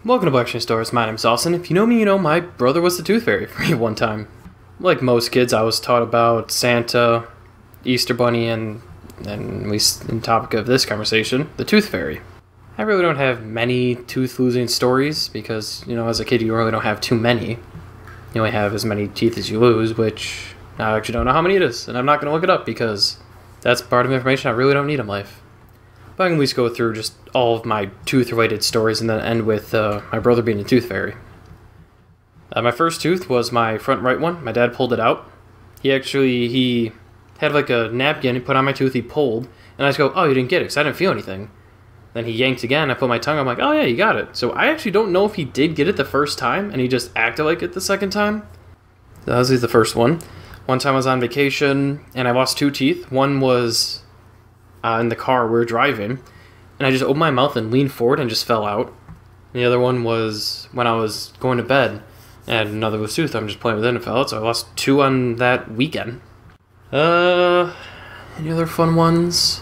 Welcome to BlackScreenStories. My name's Austin. If you know me, you know my brother was the Tooth Fairy for me one time. Like most kids, I was taught about Santa, Easter Bunny, and at least in the topic of this conversation, the Tooth Fairy. I really don't have many tooth losing stories because, as a kid you really don't have too many. You only have as many teeth as you lose, which I actually don't know how many it is, and I'm not going to look it up because that's part of information I really don't need in life. But I can at least go through just all of my tooth-related stories and then end with my brother being a tooth fairy. My first tooth was my front right one. My dad pulled it out. He had like a napkin he put on my tooth, he pulled, and I just go, oh, you didn't get it because I didn't feel anything. Then he yanked again, I put my tongue, I'm like, oh yeah, you got it. So I actually don't know if he did get it the first time and he just acted like it the second time. So that was the first one. One time I was on vacation and I lost two teeth. One was in the car we were driving, and I just opened my mouth and leaned forward and just fell out. And the other one was when I was going to bed, and another was tooth. I'm just playing with it and it fell out, so I lost two on that weekend. Any other fun ones?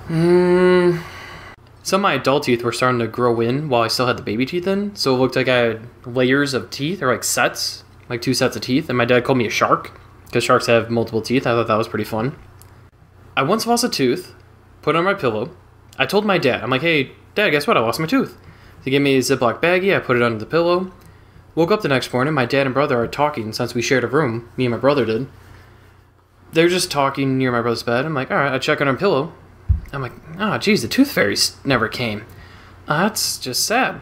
Some of my adult teeth were starting to grow in while I still had the baby teeth in, so it looked like I had layers of teeth, or like sets, like two sets of teeth, and my dad called me a shark, because sharks have multiple teeth. I thought that was pretty fun. I once lost a tooth, put it on my pillow. I told my dad, I'm like, hey, Dad, guess what? I lost my tooth. He gave me a Ziploc baggie, I put it under the pillow. Woke up the next morning, my dad and brother are talking since we shared a room, me and my brother did. They're just talking near my brother's bed. I'm like, alright, I check on our pillow. I'm like, oh, geez, the tooth fairy never came. That's just sad.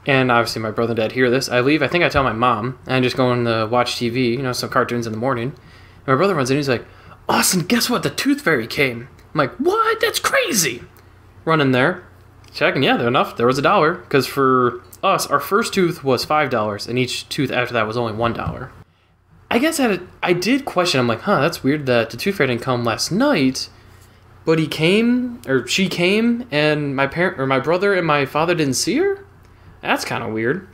And obviously my brother and dad hear this. I leave, I think I tell my mom, and I just go on to watch TV, some cartoons in the morning. And my brother runs in, he's like, Austin, guess what? The tooth fairy came. I'm like, what? That's crazy. Run in there, checking, yeah, there was $1. Because for us, our first tooth was $5, and each tooth after that was only $1. I guess I did question, I'm like, that's weird that the tooth fairy didn't come last night, but she came, and my brother and my father didn't see her? That's kind of weird.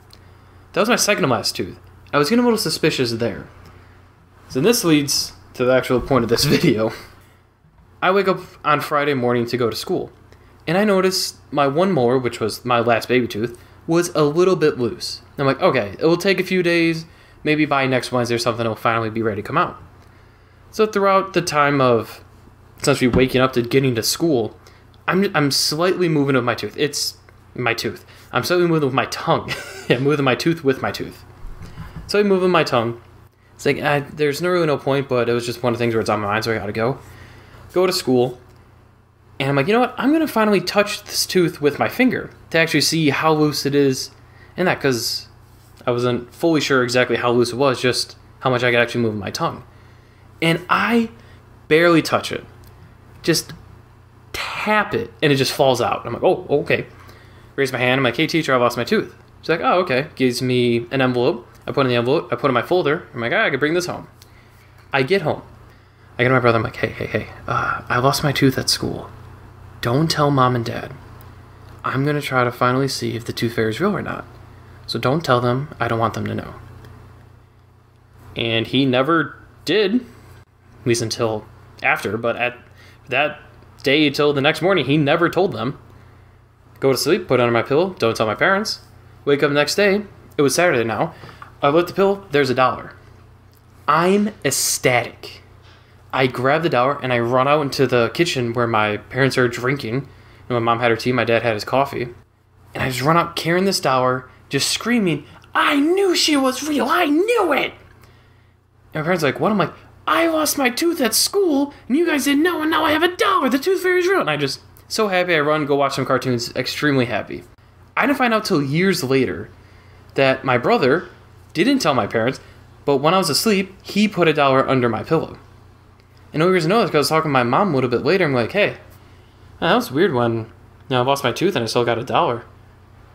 That was my second to last tooth. I was getting a little suspicious there. So this leads to the actual point of this video. I wake up on Friday morning to go to school, and I notice my one molar, which was my last baby tooth, was a little bit loose. I'm like, okay, it will take a few days, maybe by next Wednesday or something it'll finally be ready to come out. So throughout the time of essentially waking up to getting to school, I'm slightly moving with my tooth. It's my tooth. I'm slightly moving with my tongue. I'm moving my tooth with my tooth. So I'm moving my tongue. It's like, there's really no point, but it was just one of the things where it's on my mind, so I gotta go. Go to school, and I'm like, you know what? I'm gonna finally touch this tooth with my finger to actually see how loose it is, and that, because I wasn't fully sure exactly how loose it was, just how much I could actually move my tongue. And I barely touch it. Just tap it, and it just falls out. I'm like, oh, okay. Raise my hand, I'm like, hey teacher, I lost my tooth. She's like, oh, okay. Gives me an envelope. I put in the envelope, I put it in my folder. I'm like, I could bring this home. I get home. I get to my brother, I'm like, hey, I lost my tooth at school. Don't tell mom and dad. I'm going to try to finally see if the tooth fairy is real or not. So don't tell them, I don't want them to know. And he never did, at least until after, but at that day till the next morning, he never told them. Go to sleep, put it under my pillow, don't tell my parents. Wake up the next day, it was Saturday now. I lift the pillow, there's $1. I'm ecstatic. I grab the $1 and I run out into the kitchen where my parents are drinking. My mom had her tea, my dad had his coffee. And I just run out carrying this $1, just screaming, I knew she was real, I knew it! And my parents are like, what? I'm like, I lost my tooth at school, and you guys didn't know, and now I have $1, the tooth fairy's real! And I just, so happy, I run, go watch some cartoons, extremely happy. I didn't find out till years later that my brother didn't tell my parents, but when I was asleep, he put $1 under my pillow. And no reason to know this, because I was talking to my mom a little bit later, I'm like, hey, that was weird when I lost my tooth and I still got $1.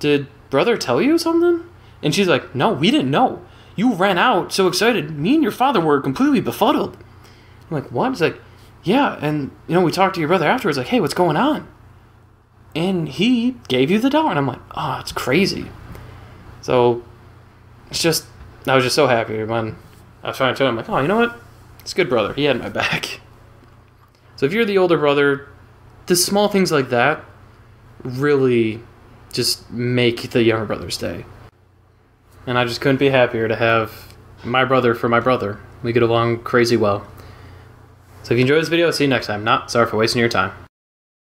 Did brother tell you something? And she's like, no, we didn't know. You ran out so excited. Me and your father were completely befuddled. I'm like, what? It's like, yeah, and we talked to your brother afterwards, like, hey, what's going on? And he gave you the $1. And I'm like, oh, it's crazy. So I was just so happy when I was trying to tell him, like, oh, you know what? It's a good brother. He had my back. So if you're the older brother, the small things like that really just make the younger brother's day. And I just couldn't be happier to have my brother for my brother. We get along crazy well. So if you enjoyed this video, I'll see you next time. Not sorry for wasting your time.